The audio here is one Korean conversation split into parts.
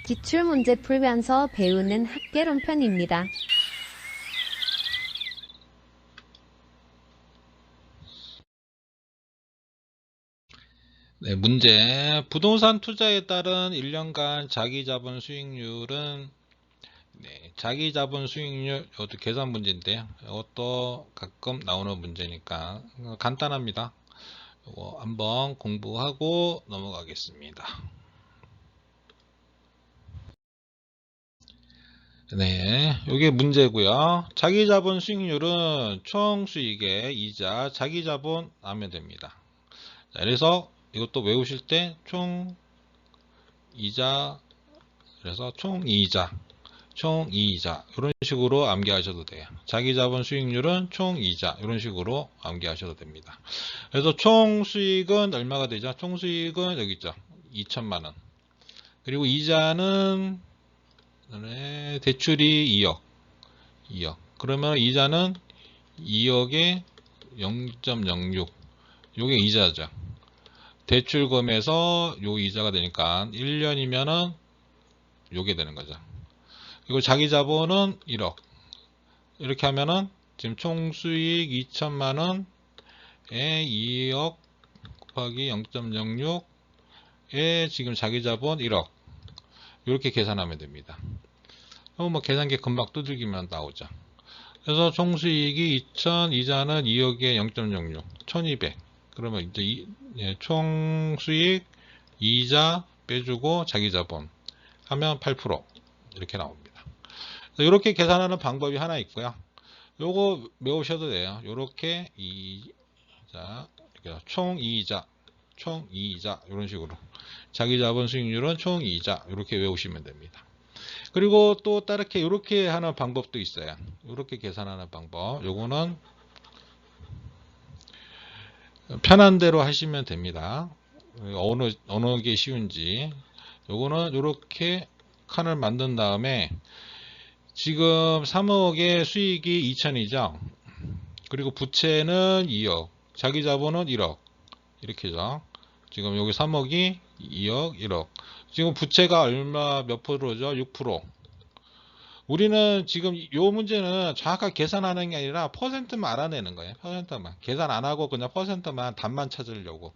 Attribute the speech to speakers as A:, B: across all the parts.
A: 기출문제 풀면서 배우는 학개론 편입니다.
B: 네, 문제. 부동산 투자에 따른 1년간 자기자본 수익률은 자기자본 수익률 이것도 계산 문제인데요. 이것도 가끔 나오는 문제니까 간단합니다. 이거 한번 공부하고 넘어가겠습니다. 네, 이게 문제고요. 자기자본 수익률은 총 수익의 이자, 자기자본 하면 됩니다. 자, 그래서 이것도 외우실 때 총 이자, 그래서 총이자 이런 식으로 암기하셔도 돼요. 자기자본 수익률은 총이자 이런 식으로 암기하셔도 됩니다. 그래서 총수익은 얼마가 되죠? 총수익은 여기 있죠. 2천만원. 그리고 이자는 대출이 2억. 그러면 이자는 2억에 0.06. 요게 이자죠. 대출금에서 요 이자가 되니까 1년이면은 요게 되는 거죠. 그리고 자기 자본은 1억. 이렇게 하면은 지금 총 수익 2천만원에 2억 곱하기 0.06에 지금 자기 자본 1억. 이렇게 계산하면 됩니다. 그럼 뭐 계산기 금방 두들기면 나오죠. 그래서 총 수익이 2천, 이자는 2억에 0.06, 1200. 그러면 이제 총 수익, 이자 빼주고 자기 자본 하면 8% 이렇게 나옵니다. 이렇게 계산하는 방법이 하나 있고요. 요거 외우셔도 돼요. 요렇게 이자, 총이자 이런 식으로 자기 자본 수익률은 총이자 이렇게 외우시면 됩니다. 그리고 또 다르게 이렇게 하는 방법도 있어요. 이렇게 계산하는 방법. 요거는 편한 대로 하시면 됩니다. 어느 게 쉬운지. 요거는 이렇게 칸을 만든 다음에 지금 3억의 수익이 2천이죠. 그리고 부채는 2억, 자기 자본은 1억. 이렇게죠. 지금 여기 3억이 2억, 1억. 지금 부채가 얼마 몇 프로죠? 6%. 우리는 지금 이 문제는 정확하게 계산하는 게 아니라 퍼센트만 알아내는 거예요. 퍼센트만. 계산 안 하고 그냥 퍼센트만 답만 찾으려고.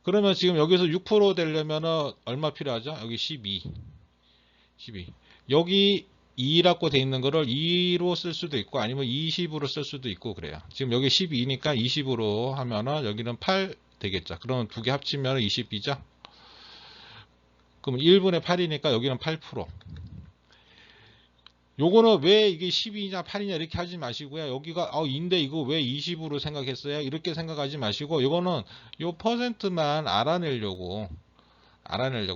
B: 그러면 지금 여기서 6% 되려면 얼마 필요하죠? 여기 12. 여기 2라고 돼 있는 거를 2로 쓸 수도 있고 아니면 20으로 쓸 수도 있고 그래요. 지금 여기 12니까 20으로 하면은 여기는 8 되겠죠. 그러면 두 개 합치면 22죠. 그럼 1분의 8이니까 여기는 8%. 요거는 왜 이게 12냐 8이냐 이렇게 하지 마시고요. 여기가 인데 이거 왜 20으로 생각했어요? 이렇게 생각하지 마시고 요거는 요 퍼센트만 알아내려고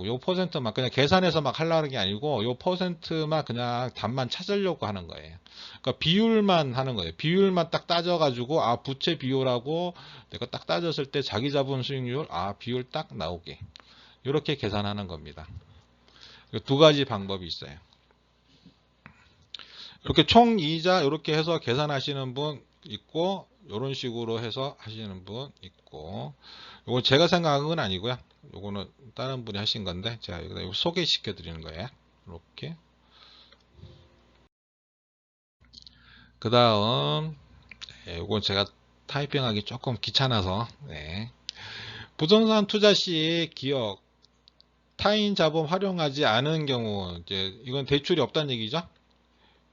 B: 요 퍼센트만 그냥 계산해서 막 하려는 게 아니고 요 퍼센트만 그냥 답만 찾으려고 하는 거예요. 그러니까 비율만 하는 거예요. 비율만 딱 따져가지고 부채 비율하고 내가 딱 따졌을 때 자기 자본 수익률 비율 딱 나오게 이렇게 계산하는 겁니다. 두 가지 방법이 있어요. 이렇게 총이자 이렇게 해서 계산하시는 분 있고 이런 식으로 해서 하시는 분 있고 이건 제가 생각한 건 아니고요. 요거는 다른 분이 하신 건데 제가 여기다 소개시켜 드리는 거예요. 이렇게 그 다음 요건 제가 타이핑하기 조금 귀찮아서 부동산 투자 시 기업 타인 자본 활용하지 않은 경우 이제 이건 대출이 없다는 얘기죠.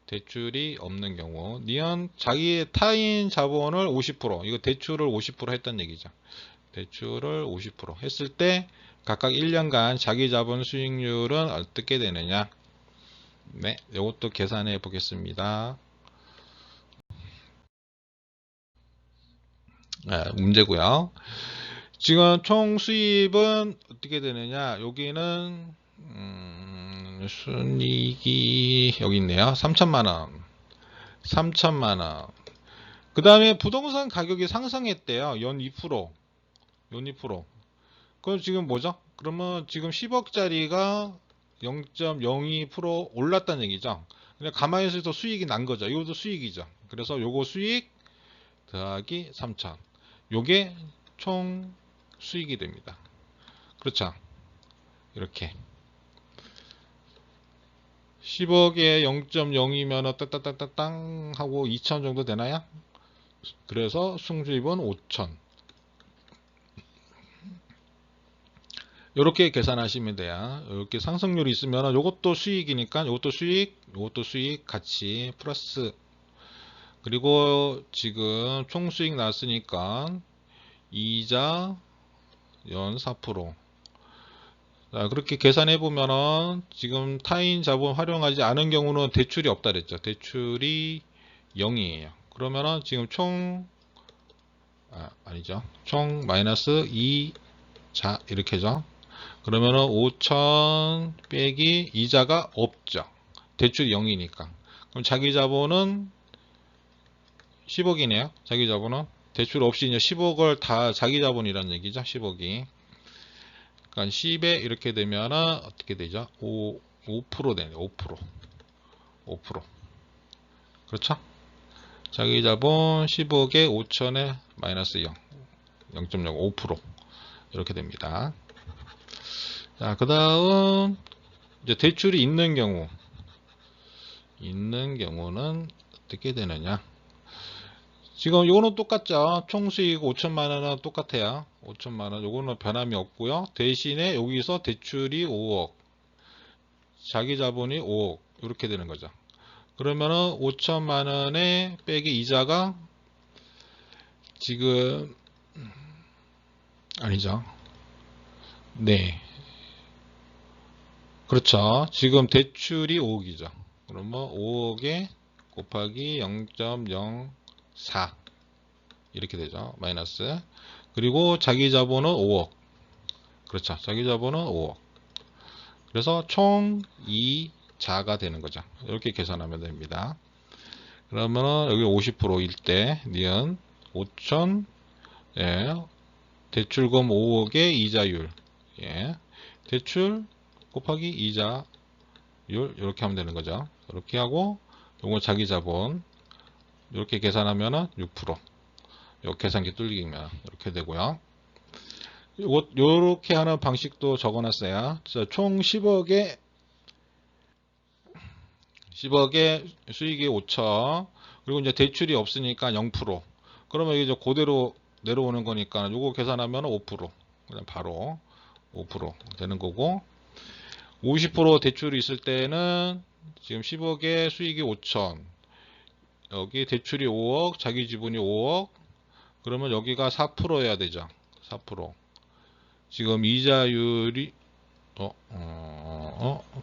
B: 대출이 없는 경우 니은 자기의 타인 자본을 50% 이거 대출을 50% 했던 얘기죠. 대출을 50% 했을 때 각각 1년간 자기 자본 수익률은 어떻게 되느냐. 네, 이것도 계산해 보겠습니다. 문제고요. 지금 총 수입은 어떻게 되느냐. 여기는 순이익이 여기 있네요. 3천만원. 그 다음에 부동산 가격이 상승했대요. 연 2%. 그럼 지금 뭐죠? 그러면 지금 10억짜리가 0.02% 올랐다는 얘기죠. 그냥 가만히 있어서 수익이 난 거죠. 이것도 수익이죠. 그래서 요거 수익 더하기 3천. 요게 총 수익이 됩니다. 그렇죠. 이렇게. 10억에 0.0이면 따따따따땅 하고 2천 정도 되나요? 그래서 순수입은 5천. 이렇게 계산하시면 돼요. 이렇게 상승률이 있으면 이것도 수익이니까 이것도 수익, 이것도 수익 같이 플러스. 그리고 지금 총 수익 났으니까 이자 연 4%. 자, 그렇게 계산해 보면은 지금 타인 자본 활용하지 않은 경우는 대출이 없다 그랬죠. 대출이 0이에요. 그러면은 지금 총 아니죠. 총 마이너스 2자 이렇게죠. 그러면은 5천 빼기 이자가 없죠. 대출이 0이니까. 그럼 자기 자본은 10억이네요. 자기 자본은 대출 없이 이제 10억을 다 자기 자본이라는 얘기죠. 10억이. 그러니까 10에 이렇게 되면은 어떻게 되죠? 5% 되네. 5%. 5%. 그렇죠? 자기 자본 10억에 5천에 마이너스 0. 0.0 5% 이렇게 됩니다. 자, 그 다음 이제 대출이 있는 경우는 어떻게 되느냐? 지금 요거는 똑같죠. 총 수익 5천만 원은 똑같아요. 5천만 원. 요거는 변함이 없고요. 대신에 여기서 대출이 5억, 자기 자본이 5억 이렇게 되는 거죠. 그러면은 5천만 원에 빼기 이자가 지금 아니죠. 네. 그렇죠. 지금 대출이 5억이죠. 그러면 5억에 곱하기 0.04 이렇게 되죠. 마이너스. 그리고 자기 자본은 5억. 그렇죠. 자기 자본은 5억. 그래서 총 2자가 되는 거죠. 이렇게 계산하면 됩니다. 그러면은 여기 50%일 때 니은 5천 예, 대출금 5억의 이자율 예, 대출 곱하기 이자율 이렇게 하면 되는 거죠. 이렇게 하고 요거 자기 자본 이렇게 계산하면은 6%. 요 계산기 뚫리면 이렇게 되고요. 요렇게 하는 방식도 적어놨어요. 총 10억에 수익이 5천. 그리고 이제 대출이 없으니까 0%. 그러면 이제 그대로 내려오는 거니까 요거 계산하면 5%. 그냥 바로 5% 되는 거고. 50% 대출이 있을 때는 지금 10억에 수익이 5천. 여기 대출이 5억, 자기 지분이 5억. 그러면 여기가 4%여야 되죠. 4%. 지금 이자율이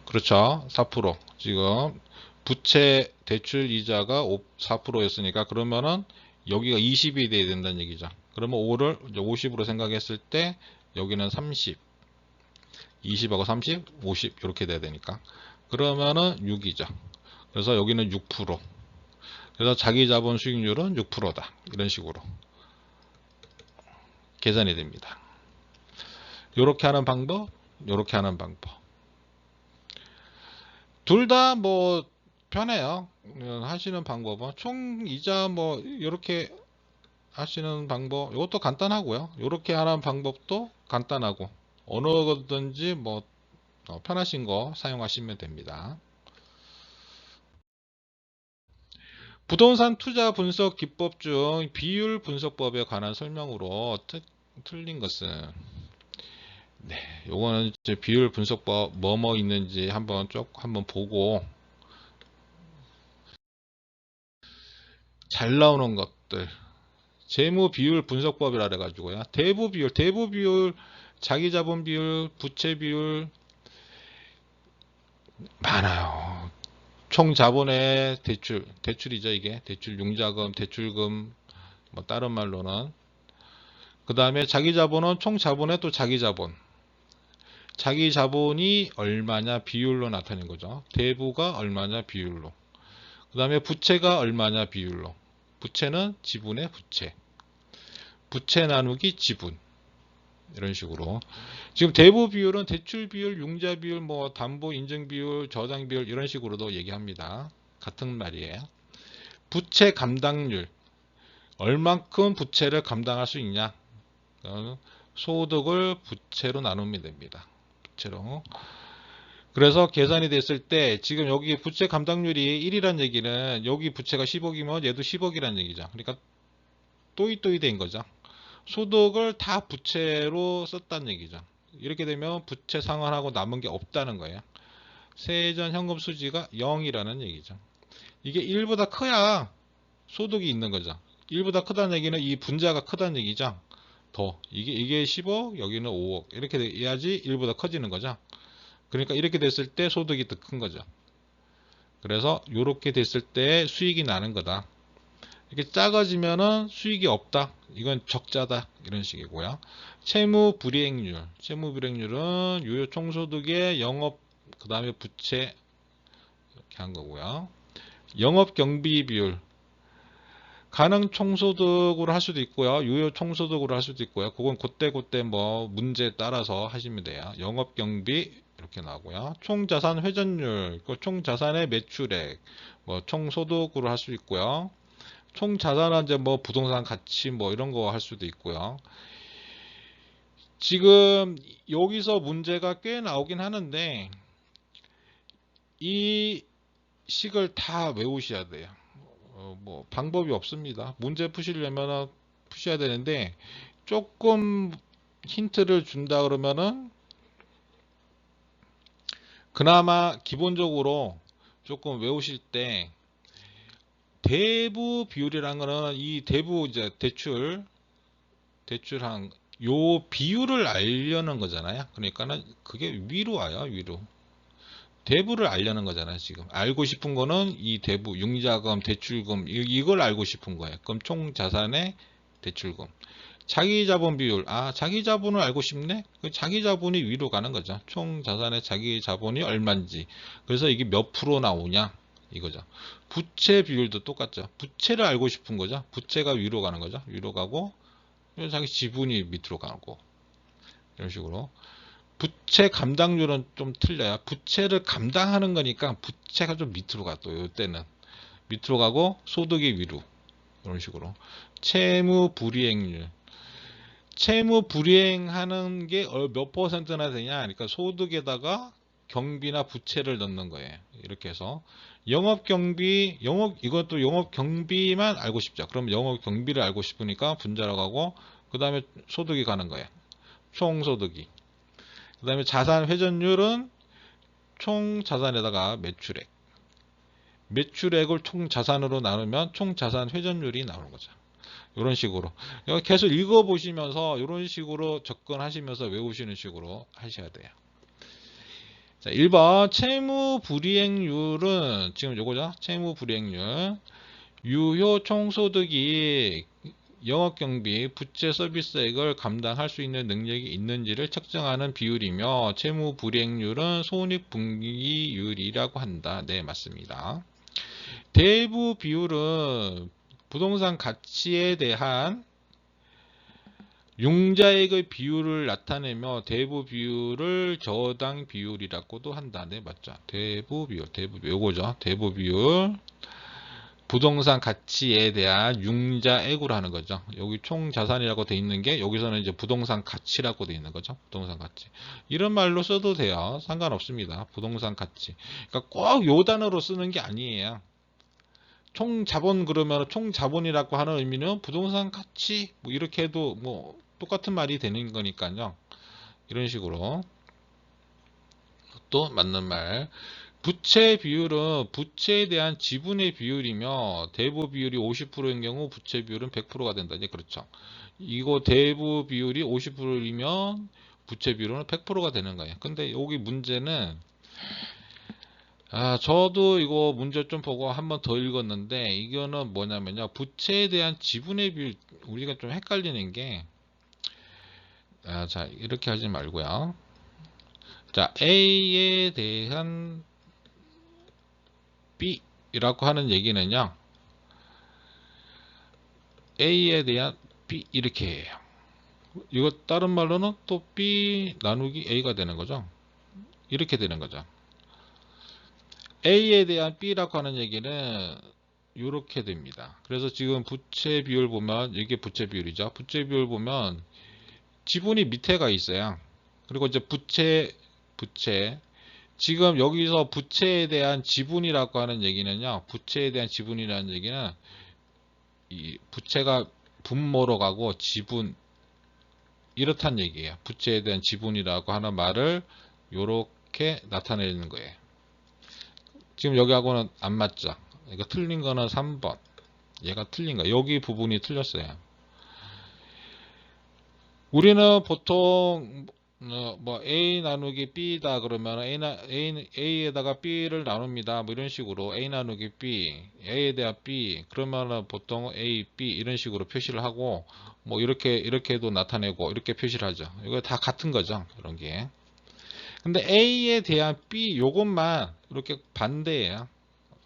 B: 그렇죠. 4%. 지금 부채 대출 이자가 4%였으니까 그러면은 여기가 20이 돼야 된다는 얘기죠. 그러면 5를 50으로 생각했을 때 여기는 30. 20하고 30, 50 이렇게 돼야 되니까. 그러면은 6이죠. 그래서 여기는 6%. 그래서 자기 자본 수익률은 6%다. 이런 식으로 계산이 됩니다. 요렇게 하는 방법, 요렇게 하는 방법. 둘 다 뭐 편해요. 하시는 방법은 총 이자 뭐 이렇게 하시는 방법 이것도 간단하고요. 이렇게 하는 방법도 간단하고 어느 거든지 뭐 편하신 거 사용하시면 됩니다. 부동산 투자 분석 기법 중 비율 분석법에 관한 설명으로 틀린 것은 네, 요거는 이제 비율 분석법 뭐뭐 있는지 한번 보고 잘 나오는 것들 재무 비율 분석법이라 그래가지고요. 대부 비율, 자기 자본 비율, 부채 비율 많아요. 총 자본의 대출이죠 이게 대출 융자금, 대출금 뭐 다른 말로는 그 다음에 자기 자본은 총 자본의 또 자기 자본이 얼마냐 비율로 나타낸 거죠. 대부가 얼마냐 비율로. 그 다음에 부채가 얼마냐 비율로. 부채는 지분의 부채 나누기 지분 이런 식으로. 지금 대부 비율은 대출 비율, 융자 비율, 뭐 담보 인증 비율, 저당 비율 이런 식으로도 얘기합니다. 같은 말이에요. 부채 감당률. 얼만큼 부채를 감당할 수 있냐. 소득을 부채로 나누면 됩니다. 부채로. 그래서 계산이 됐을 때 지금 여기 부채 감당률이 1이란 얘기는 여기 부채가 10억이면 얘도 10억이란 얘기죠. 그러니까 또이또이 된 거죠. 소득을 다 부채로 썼다는 얘기죠. 이렇게 되면 부채 상환하고 남은 게 없다는 거예요. 세전 현금 수지가 0이라는 얘기죠. 이게 1보다 커야 소득이 있는 거죠. 1보다 크다는 얘기는 이 분자가 크다는 얘기죠. 더 이게 10억 여기는 5억 이렇게 돼야지 1보다 커지는 거죠. 그러니까 이렇게 됐을 때 소득이 더 큰 거죠. 그래서 이렇게 됐을 때 수익이 나는 거다. 이렇게 작아지면은 수익이 없다. 이건 적자다. 이런 식이고요. 채무 불이행률. 채무 불이행률은 유효 총소득의 영업 그 다음에 부채 이렇게 한 거고요. 영업 경비 비율. 가능 총소득으로 할 수도 있고요. 유효 총소득으로 할 수도 있고요. 그건 그때 뭐 문제에 따라서 하시면 돼요. 영업 경비 이렇게 나오고요. 총자산 회전율, 총자산의 매출액, 뭐 총소득으로 할 수 있고요. 총자산은 이제 뭐 부동산 가치 뭐 이런 거 할 수도 있고요. 지금 여기서 문제가 꽤 나오긴 하는데 이 식을 다 외우셔야 돼요. 뭐 방법이 없습니다. 문제 푸시려면 푸셔야 되는데 조금 힌트를 준다 그러면은 그나마 기본적으로 조금 외우실 때 대부 비율이라는 거는 이 대부 이제 대출한 요 비율을 알려는 거잖아요. 그러니까는 그게 위로 와요. 위로. 대부를 알려는 거잖아요. 지금 알고 싶은 거는 이 대부 융자금 대출금 이걸 알고 싶은 거예요. 그럼 총 자산의 대출금 자기 자본 비율 자기 자본을 알고 싶네. 그 자기 자본이 위로 가는 거죠. 총 자산의 자기 자본이 얼마인지. 그래서 이게 몇 프로 나오냐 이거죠. 부채 비율도 똑같죠. 부채를 알고 싶은 거죠. 부채가 위로 가는 거죠. 위로 가고 자기 지분이 밑으로 가고 이런 식으로. 부채 감당률은 좀 틀려요. 부채를 감당하는 거니까 부채가 좀 밑으로 가. 또 이때는 밑으로 가고 소득이 위로 이런 식으로. 채무 불이행률. 채무 불이행하는 게 몇 퍼센트나 되냐? 그러니까 소득에다가 경비나 부채를 넣는 거예요. 이렇게 해서 영업 경비, 이것도 영업 경비만 알고 싶죠. 그럼 영업 경비를 알고 싶으니까 분자로 가고 그 다음에 소득이 가는 거예요. 총소득이. 그 다음에 자산 회전율은 총 자산에다가 매출액. 매출액을 총 자산으로 나누면 총 자산 회전율이 나오는 거죠. 이런 식으로. 계속 읽어보시면서 이런 식으로 접근하시면서 외우시는 식으로 하셔야 돼요. 자, 1번 채무 불이행률은 지금 요거죠. 채무 불이행률. 유효 총소득이 영업경비, 부채 서비스액을 감당할 수 있는 능력이 있는지를 측정하는 비율이며 채무 불이행률은 손익분기율이라고 한다. 네, 맞습니다. 대부 비율은 부동산 가치에 대한 융자액의 비율을 나타내며 대부 비율을 저당 비율이라고도 한다. 네, 맞죠. 대부 비율, 요거죠. 대부 비율. 부동산 가치에 대한 융자액으로 하는 거죠. 여기 총 자산이라고 돼 있는 게 여기서는 이제 부동산 가치라고 돼 있는 거죠. 부동산 가치. 이런 말로 써도 돼요. 상관없습니다. 부동산 가치. 그러니까 꼭 요 단어로 쓰는 게 아니에요. 총 자본 그러면 총 자본이라고 하는 의미는 부동산 가치 뭐 이렇게 해도 뭐 똑같은 말이 되는 거니까요. 이런 식으로 또 맞는 말. 부채 비율은 부채에 대한 지분의 비율이며 대부 비율이 50%인 경우 부채 비율은 100%가 된다. 이제 그렇죠. 이거 대부 비율이 50%이면 부채 비율은 100%가 되는 거예요. 근데 여기 문제는 저도 이거 문제 좀 보고 한 번 더 읽었는데 이거는 뭐냐면요. 부채에 대한 지분의 비율 우리가 좀 헷갈리는 게 자, 이렇게 하지 말고요. 자, A에 대한 B라고 하는 얘기는요. A에 대한 B 이렇게 해요. 이거 다른 말로는 또 B 나누기 A가 되는 거죠. 이렇게 되는 거죠. A에 대한 B라고 하는 얘기는 이렇게 됩니다. 그래서 지금 부채 비율 보면 이게 부채 비율이죠. 부채 비율 보면 지분이 밑에가 있어요. 그리고 이제 부채 지금 여기서 부채에 대한 지분이라고 하는 얘기는요. 부채에 대한 지분이라는 얘기는 이 부채가 분모로 가고 지분 이렇단 얘기예요. 부채에 대한 지분이라고 하는 말을 요렇게 나타내는 거예요. 지금 여기하고는 안 맞죠. 이거 틀린 거는 3번. 얘가 틀린 거. 여기 부분이 틀렸어요. 우리는 보통 뭐 A 나누기 B다 그러면 A에다가 B를 나눕니다. 뭐 이런 식으로 A 나누기 B, A에 대한 B 그러면은 보통 A, B 이런 식으로 표시를 하고 뭐 이렇게도 나타내고 이렇게 표시를 하죠. 이거 다 같은 거죠. 이런 게. 근데 A에 대한 B 요것만 이렇게 반대예요.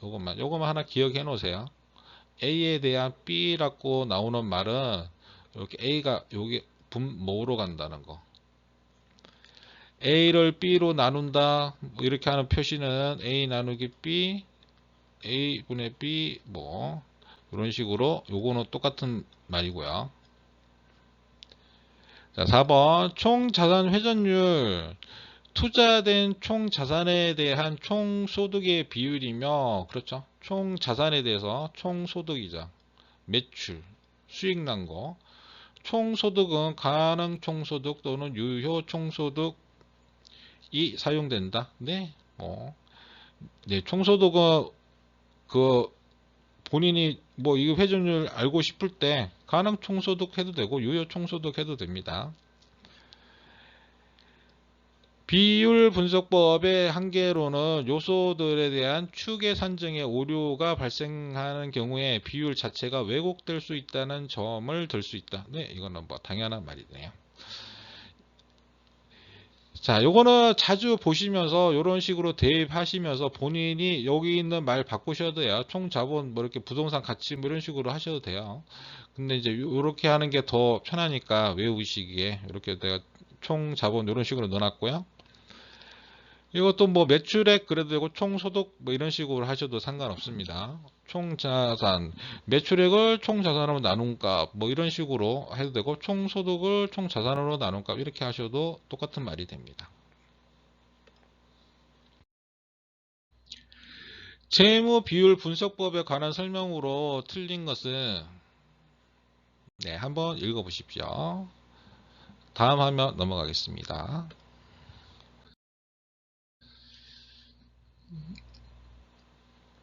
B: 요것만 하나 기억해 놓으세요. A에 대한 B라고 나오는 말은 이렇게 A가 여기 분모로 간다는 거. A를 B로 나눈다 뭐 이렇게 하는 표시는 A 나누기 B, A분의 B 뭐 이런 식으로 요거는 똑같은 말이고요. 자, 4번 총 자산 회전율 투자된 총 자산에 대한 총 소득의 비율이며 그렇죠. 총 자산에 대해서 총 소득이자 매출 수익 난 거. 총 소득은 가능 총소득 또는 유효 총소득이 사용된다. 네. 네, 총소득은 그 본인이 뭐 이 회전율 알고 싶을 때 가능 총소득 해도 되고 유효 총소득 해도 됩니다. 비율 분석법의 한계로는 요소들에 대한 추계 산정의 오류가 발생하는 경우에 비율 자체가 왜곡될 수 있다는 점을 들 수 있다. 네, 이거는 뭐 당연한 말이네요. 자, 요거는 자주 보시면서 이런 식으로 대입하시면서 본인이 여기 있는 말 바꾸셔도 돼요. 총 자본 뭐 이렇게 부동산 가치 뭐 이런 식으로 하셔도 돼요. 근데 이제 이렇게 하는 게 더 편하니까 외우시기에 이렇게 내가 총 자본 이런 식으로 넣어놨고요. 이것도 뭐 매출액 그래도 되고 총소득 뭐 이런 식으로 하셔도 상관없습니다. 총자산, 매출액을 총자산으로 나눈 값 뭐 이런 식으로 해도 되고 총소득을 총자산으로 나눈 값 이렇게 하셔도 똑같은 말이 됩니다. 재무 비율 분석법에 관한 설명으로 틀린 것은 네, 한번 읽어 보십시오. 다음 화면 넘어가겠습니다.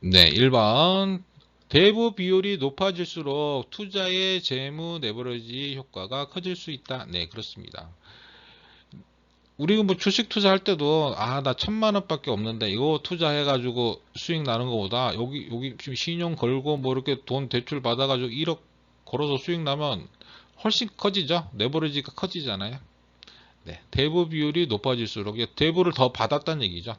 B: 네, 1번 대부 비율이 높아질수록 투자의 재무 레버리지 효과가 커질 수 있다. 네, 그렇습니다. 우리가 뭐 주식 투자할 때도 나 1,000만 원밖에 없는데 이거 투자해가지고 수익 나는 것보다 여기 지금 신용 걸고 뭐 이렇게 돈 대출 받아가지고 1억 걸어서 수익 나면 훨씬 커지죠. 레버리지가 커지잖아요. 네, 대부 비율이 높아질수록 대부를 더 받았다는 얘기죠.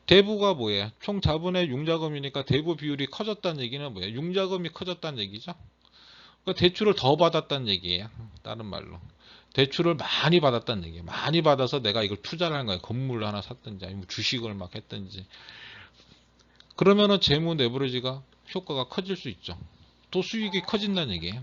B: 대부가 뭐예요? 총 자본의 융자금이니까 대부 비율이 커졌다는 얘기는 뭐예요? 융자금이 커졌다는 얘기죠. 그러니까 대출을 더 받았다는 얘기예요. 다른 말로. 대출을 많이 받았다는 얘기예요. 많이 받아서 내가 이걸 투자를 한 거예요. 건물을 하나 샀든지 아니면 주식을 막 했든지. 그러면은 재무 레버리지가 효과가 커질 수 있죠. 또 수익이 커진다는 얘기예요.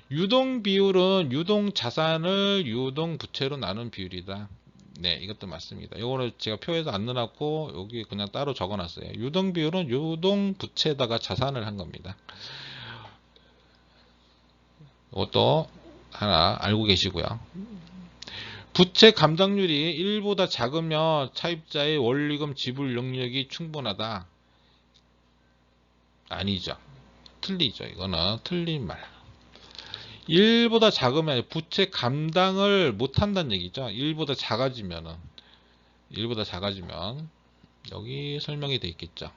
B: 유동 비율은 유동 자산을 유동 부채로 나눈 비율이다. 네, 이것도 맞습니다. 이거는 제가 표에서 안 넣어놨고 여기 그냥 따로 적어놨어요. 유동 비율은 유동 부채에다가 자산을 한 겁니다. 이것도 하나 알고 계시고요. 부채 감당률이 1보다 작으면 차입자의 원리금 지불 능력이 충분하다. 아니죠. 틀리죠. 이거는 틀린 말. 1보다 작으면 부채 감당을 못한다는 얘기죠. 1보다 작아지면 여기 설명이 돼 있겠죠.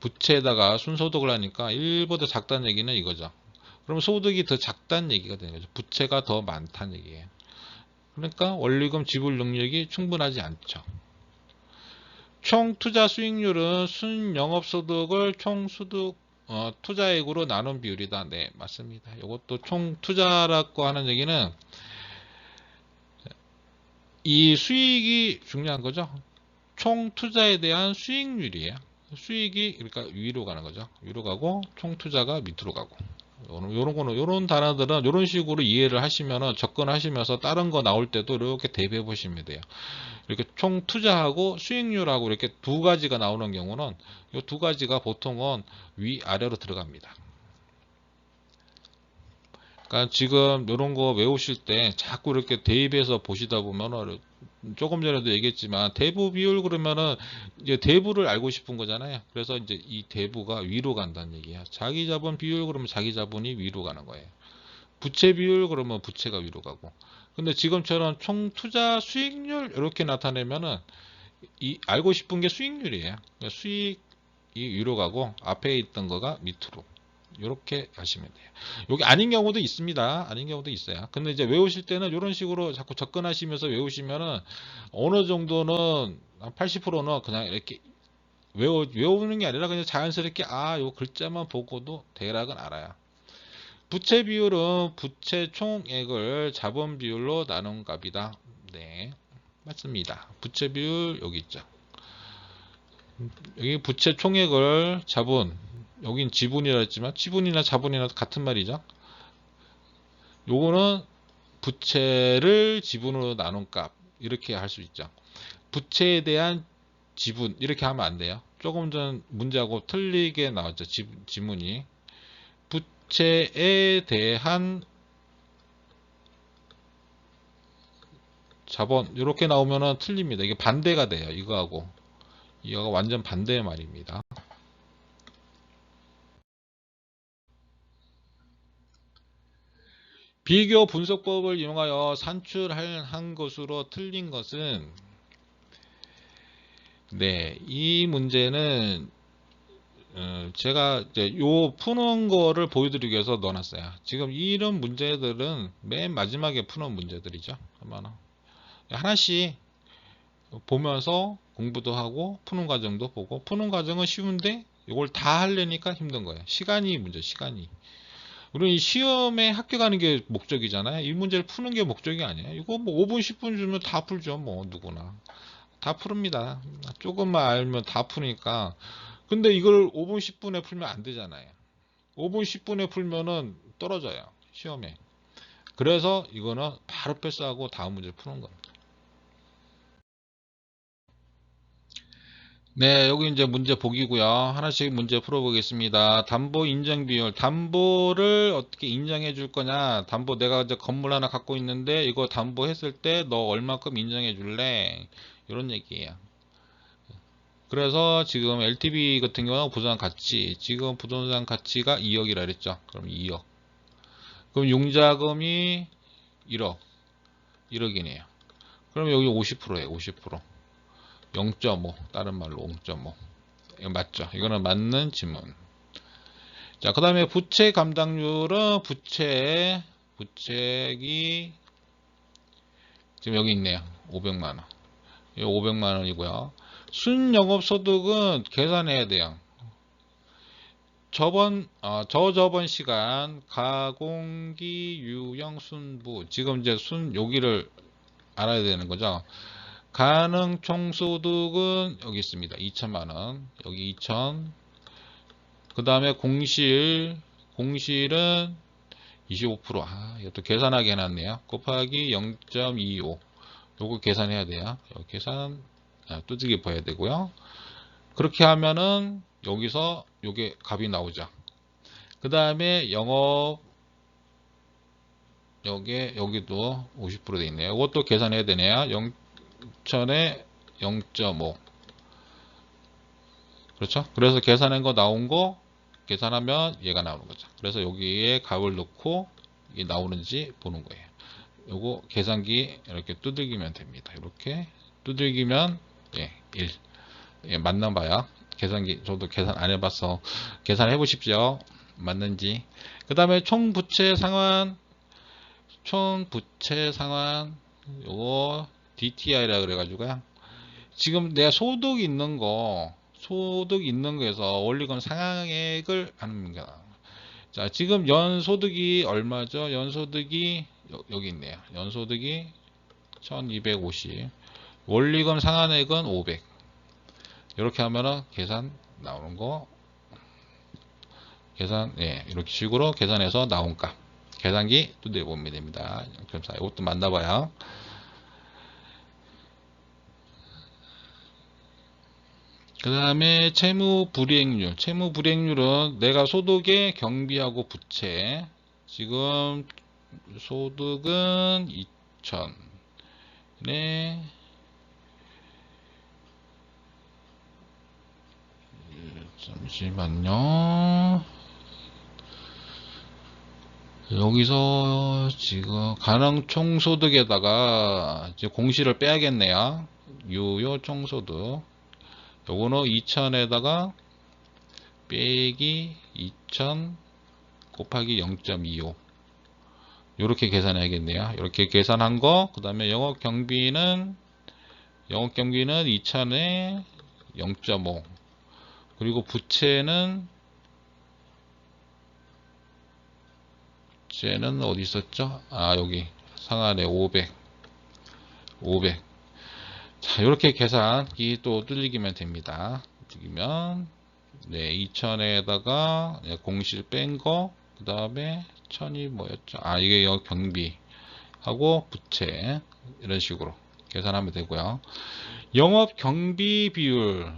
B: 부채에다가 순소득을 하니까 1보다 작다는 얘기는 이거죠. 그럼 소득이 더 작다는 얘기가 되는 거죠. 부채가 더 많다는 얘기예요. 그러니까 원리금 지불 능력이 충분하지 않죠. 총 투자 수익률은 순영업소득을 총 투자액으로 나눈 비율이다. 네, 맞습니다. 이것도 총 투자라고 하는 얘기는 이 수익이 중요한 거죠. 총 투자에 대한 수익률이에요. 수익이 그러니까 위로 가는 거죠. 위로 가고 총 투자가 밑으로 가고 요런 거는, 요런 단어들은 요런 식으로 이해를 하시면은 접근하시면서 다른 거 나올 때도 이렇게 대비해 보시면 돼요. 이렇게 총 투자하고 수익률하고 이렇게 두 가지가 나오는 경우는 이 두 가지가 보통은 위아래로 들어갑니다. 그러니까 지금 이런 거 외우실 때 자꾸 이렇게 대입해서 보시다 보면은 조금 전에도 얘기했지만 대부 비율 그러면은 이제 대부를 알고 싶은 거잖아요. 그래서 이제 이 대부가 위로 간다는 얘기야. 자기 자본 비율 그러면 자기 자본이 위로 가는 거예요. 부채 비율 그러면 부채가 위로 가고. 근데 지금처럼 총 투자 수익률 이렇게 나타내면은 이 알고 싶은 게 수익률이에요. 그러니까 수익이 위로 가고 앞에 있던 거가 밑으로. 이렇게 하시면 돼요. 여기 아닌 경우도 있습니다. 아닌 경우도 있어요. 근데 이제 외우실 때는 이런 식으로 자꾸 접근하시면서 외우시면은 어느 정도는 한 80%는 그냥 이렇게 외우는 게 아니라 그냥 자연스럽게 요 글자만 보고도 대략은 알아요. 부채 비율은 부채 총액을 자본 비율로 나눈 값이다. 네, 맞습니다. 부채 비율 여기 있죠. 여기 부채 총액을 자본, 여긴 지분이라 했지만 지분이나 자본이나 같은 말이죠. 요거는 부채를 지분으로 나눈 값 이렇게 할 수 있죠. 부채에 대한 지분 이렇게 하면 안 돼요. 조금 전 문제하고 틀리게 나왔죠. 지문이 부채에 대한 자본 이렇게 나오면은 틀립니다. 이게 반대가 돼요. 이거하고 이거가 완전 반대의 말입니다. 비교 분석법을 이용하여 산출한 것으로 틀린 것은 네, 이 문제는 제가 이제 요 푸는 거를 보여드리기 위해서 넣어놨어요. 지금 이런 문제들은 맨 마지막에 푸는 문제들이죠. 아마 하나씩 보면서 공부도 하고 푸는 과정도 보고 푸는 과정은 쉬운데 이걸 다 하려니까 힘든 거예요. 시간이 문제, 시간이. 우리 시험에 합격하는 게 목적이잖아요. 이 문제를 푸는 게 목적이 아니에요. 이거 뭐 5분, 10분 주면 다 풀죠. 뭐 누구나. 다 푸릅니다. 조금만 알면 다 푸니까. 근데 이걸 5분, 10분에 풀면 안 되잖아요. 5분, 10분에 풀면은 떨어져요. 시험에. 그래서 이거는 바로 패스하고 다음 문제 푸는 겁니다. 네, 여기 이제 문제 보기고요. 하나씩 문제 풀어보겠습니다. 담보 인정 비율. 담보를 어떻게 인정해 줄 거냐? 담보 내가 이제 건물 하나 갖고 있는데 이거 담보했을 때 너 얼마큼 인정해 줄래? 이런 얘기예요. 그래서 지금 LTV 같은 경우는 부동산 가치, 지금 부동산 가치가 2억이라 그랬죠. 그럼 2억. 그럼 융자금이 1억, 1억이네요. 그럼 여기 50%예요, 50%. 0.5, 다른 말로 0.5. 이거 맞죠? 이거는 맞는 지문. 자, 그 다음에 부채 감당률은 부채액이 지금 여기 있네요. 500만원. 이 500만원이고요. 순영업소득은 계산해야 돼요. 저저번 시간 가공기 유형 순부 지금 이제 여기를 알아야 되는 거죠. 가능 총소득은 여기 있습니다. 2천만원 여기 2천. 그 다음에 공실은 25%. 이것도 계산하게 해놨네요. 곱하기 0.25 요거 계산해야 돼요. 여기 계산 두들겨 봐야 되고요. 그렇게 하면은 여기서 요게 값이 나오죠. 그 다음에 영업 여기도 50%돼 있네요. 이것도 계산해야 되네요. 0천에 0.5 그렇죠? 그래서 계산한 거 나온 거 계산하면 얘가 나오는 거죠. 그래서 여기에 값을 넣고 이게 나오는지 보는 거예요. 요거 계산기 이렇게 두들기면 됩니다. 이렇게 두들기면 1 맞나 봐요. 계산기 저도 계산 안 해봐서 계산해 보십시오. 맞는지. 그 다음에 총 부채 상환 요거 DTI라 그래가지고요. 지금 내 소득 있는 거에서 원리금 상환액을 하는 겁니다. 자, 지금 연소득이 얼마죠? 연소득이 여기 있네요. 연소득이 1250. 원리금 상환액은 500. 이렇게 하면은 계산 나오는 거 계산, 예, 이렇게 식으로 계산해서 나온 값. 계산기 두드려 보면 됩니다. 0.4. 이것도 만나봐요. 그 다음에 채무불이행률. 채무불이행률은 내가 소득의 경비하고 부채. 지금 소득은 2,000에 잠시만요. 여기서 지금 가능 총소득에다가 이제 공시를 빼야겠네요. 유효 총소득. 요거는 2,000에다가 빼기 2,000 곱하기 0.25. 요렇게 계산해야겠네요. 이렇게 계산한 거. 그 다음에 영업경비는 2,000에 0.5. 그리고 부채는 어디 있었죠? 아, 여기 상한에 500. 자, 이렇게 계산기 또 뚫리기면 됩니다. 뚫리면 네, 2,000에다가 공실 뺀 거, 그 다음에 1,000이 뭐였죠? 아, 이게 경비하고 부채 이런 식으로 계산하면 되고요. 영업 경비 비율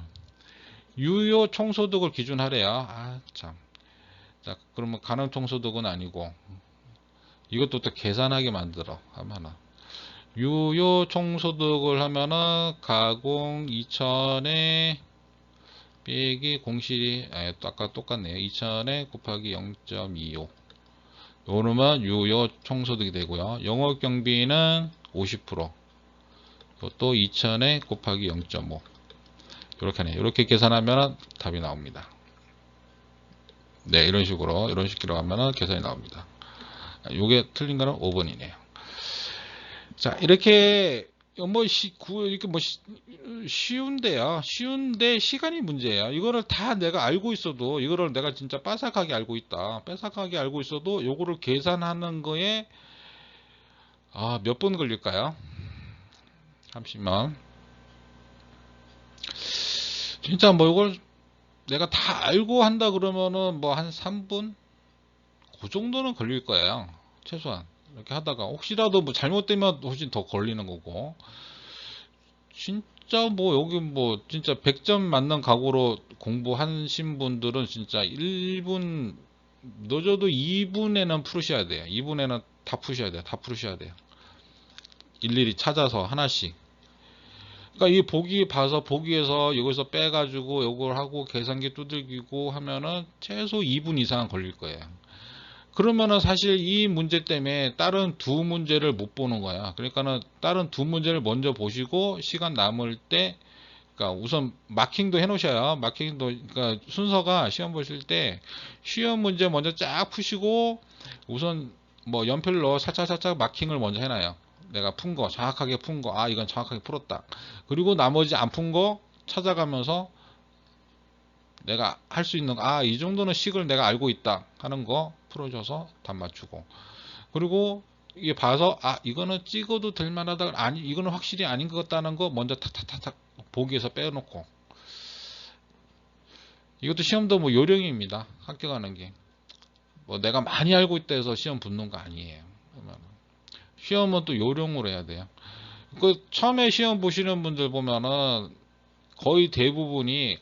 B: 유효 총소득을 기준하래요. 아, 참. 자, 그러면 가능 총소득은 아니고 이것도 또 계산하게 만들어 하면은 유효 총소득을 하면은 가공 2,000에 빼기 공실이 아까 똑같네요. 2,000에 곱하기 0.25. 요러면 유효 총소득이 되고요. 영업경비는 50%. 이것도 2,000에 곱하기 0.5. 이렇게 하네요. 이렇게 계산하면 답이 나옵니다. 네, 이런 식으로 하면은 계산이 나옵니다. 요게 틀린 거는 5번이네요. 자, 이렇게 이렇게 쉬운데요. 쉬운데 시간이 문제예요. 이거를 다 내가 알고 있어도, 이거를 내가 진짜 빠삭하게 알고 있다. 빠삭하게 알고 있어도 요거를 계산하는 거에 몇 분 걸릴까요? 잠시만. 진짜 뭐 이걸 내가 다 알고 한다 그러면은 뭐 한 3분? 그 정도는 걸릴 거예요. 최소한. 이렇게 하다가 혹시라도 뭐 잘못되면 훨씬 더 걸리는 거고. 진짜 뭐 여기 뭐 진짜 100점 맞는 각오로 공부하신 분들은 진짜 1분 늦어도 2분에는 푸셔야 돼요. 2분에는 다 푸셔야 돼요. 다 푸셔야 돼요. 일일이 찾아서 하나씩. 그러니까 이 보기 봐서 보기에서 여기서 빼가지고 이걸 하고 계산기 두들기고 하면은 최소 2분 이상은 걸릴 거예요. 그러면은 사실 이 문제 때문에 다른 두 문제를 못 보는 거야. 그러니까는 다른 두 문제를 먼저 보시고 시간 남을 때, 그러니까 우선 마킹도 해 놓으셔요. 마킹도, 그러니까 순서가 시험 보실 때 시험 문제 먼저 쫙 푸시고 우선 뭐 연필로 살짝살짝 마킹을 먼저 해놔요. 내가 푼 거, 정확하게 푼 거, 아, 이건 정확하게 풀었다. 그리고 나머지 안 푼 거 찾아가면서 내가 할 수 있는 거, 아, 이 정도는 식을 내가 알고 있다 하는 거 풀어줘서 답 맞추고. 그리고 이게 봐서, 아, 이거는 찍어도 될 만하다, 아니, 이거는 확실히 아닌 것 같다는 거 먼저 탁탁탁탁 보기에서 빼놓고. 이것도 시험도 뭐 요령입니다. 합격하는 게. 뭐 내가 많이 알고 있다 해서 시험 붙는 거 아니에요. 그러면 시험은 또 요령으로 해야 돼요. 그 처음에 시험 보시는 분들 보면은 거의 대부분이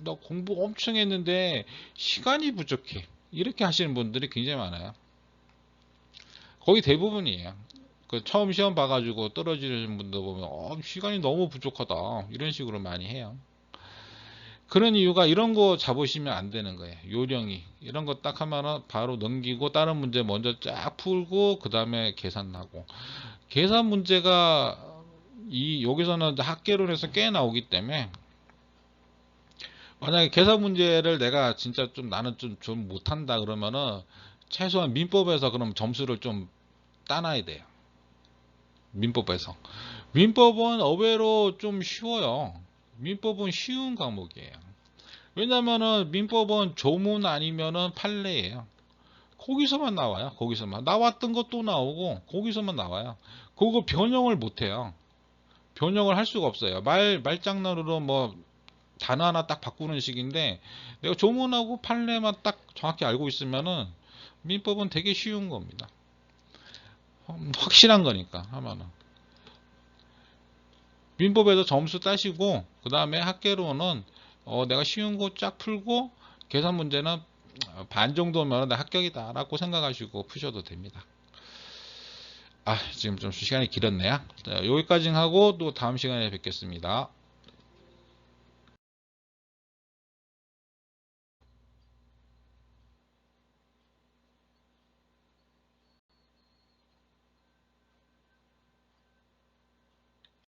B: 나 공부 엄청 했는데 시간이 부족해. 이렇게 하시는 분들이 굉장히 많아요. 거의 대부분이에요. 그 처음 시험 봐가지고 떨어지는 분들 보면 시간이 너무 부족하다. 이런 식으로 많이 해요. 그런 이유가 이런 거 잡으시면 안 되는 거예요. 요령이. 이런 거 딱 하면은 바로 넘기고 다른 문제 먼저 쫙 풀고 그 다음에 계산하고. 계산 문제가 여기서는 학계론에서 꽤 나오기 때문에 만약에 계산 문제를 내가 진짜 좀 나는 좀 못한다 그러면은 최소한 민법에서 그럼 점수를 좀 따놔야 돼요. 민법에서. 민법은 의외로 좀 쉬워요. 민법은 쉬운 과목이에요. 왜냐면은 민법은 조문 아니면은 판례예요. 거기서만 나와요. 거기서만. 나왔던 것도 나오고 거기서만 나와요. 그거 변형을 못 해요. 변형을 할 수가 없어요. 말장난으로 뭐 단어 하나 딱 바꾸는 식인데, 내가 조문하고 판례만 딱 정확히 알고 있으면은 민법은 되게 쉬운 겁니다. 확실한 거니까 하면은. 민법에서 점수 따시고 그 다음에 학계로는 내가 쉬운 거 쫙 풀고 계산 문제는 반 정도면 나 합격이다 라고 생각하시고 푸셔도 됩니다. 지금 좀 시간이 길었네요. 자, 여기까지 하고 또 다음 시간에 뵙겠습니다.